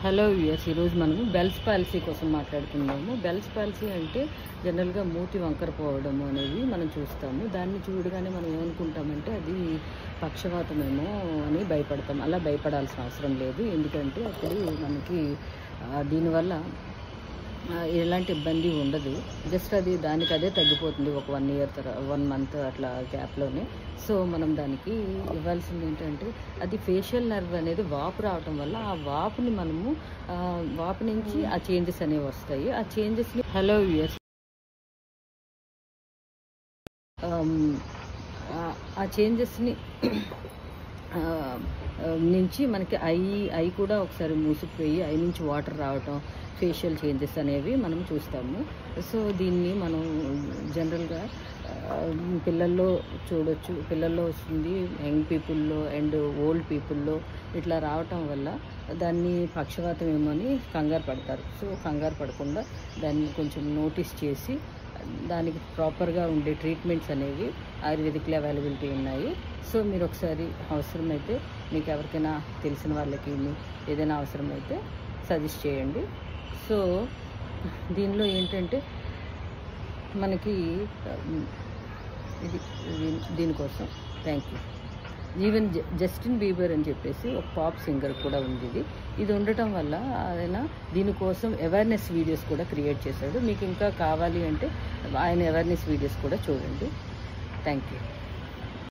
Hello viewers, ఈరోజు మనము Bell's palsy కోసం మాట్లాడుకుందాము. బెల్స్ పాలసీ అంటే జనరల్గా మూతి వంకర పోవడము అనేది మనం చూస్తాము. దాన్ని చూడగానే మనం ఏమనుకుంటామంటే అది పక్షవాతమేమో అని భయపడతాం. అలా భయపడాల్సిన అవసరం లేదు. ఎందుకంటే అప్పుడు మనకి దీనివల్ల ఎలాంటి ఇబ్బంది ఉండదు. జస్ట్ అది దానికి అదే తగ్గిపోతుంది ఒక 1 ఇయర్ 1 మంత్ అట్లా గ్యాప్లోనే. సో మనం దానికి ఇవ్వాల్సింది ఏంటంటే, అది ఫేషియల్ నర్వ్ అనేది వాపు రావటం వల్ల ఆ వాపుని మనము వాపు నుంచి ఆ చేంజెస్ అనేవి వస్తాయి. ఆ చేంజెస్ని హలో వ్యూయర్స్, ఆ చేంజెస్ని నుంచి మనకి ఐ కూడా ఒకసారి మూసుకుపోయి ఐ నుంచి వాటర్ రావటం, ఫేషియల్ చేంజెస్ అనేవి మనం చూస్తాము. సో దీన్ని మనం జనరల్గా పిల్లల్లో చూడొచ్చు, పిల్లల్లో వస్తుంది, యంగ్ పీపుల్లో అండ్ ఓల్డ్ పీపుల్లో ఇట్లా రావటం వల్ల దాన్ని పక్షవాతం ఏమో అని కంగారు పడతారు. సో కంగారు పడకుండా దాన్ని కొంచెం నోటీస్ చేసి దానికి ప్రాపర్గా ఉండే ట్రీట్మెంట్స్ అనేవి ఆయుర్వేదిక్లో అవైలబిలిటీ ఉన్నాయి. సో మీరు ఒకసారి అవసరమైతే మీకు ఎవరికైనా తెలిసిన వాళ్ళకి ఏదైనా అవసరమైతే సజెస్ట్ చేయండి. సో దీనిలో ఏంటంటే మనకి దీనికోసం thank you. Even Justin Bieber అని చెప్పేసి ఒక పాప్ సింగర్ కూడా ఉంది. ఇది ఉండటం వల్ల ఆయన దీనికోసం అవేర్నెస్ వీడియోస్ కూడా క్రియేట్ చేశాడు. మీకు ఇంకా కావాలి అంటే ఆయన అవేర్నెస్ వీడియోస్ కూడా చూడండి. Thank you.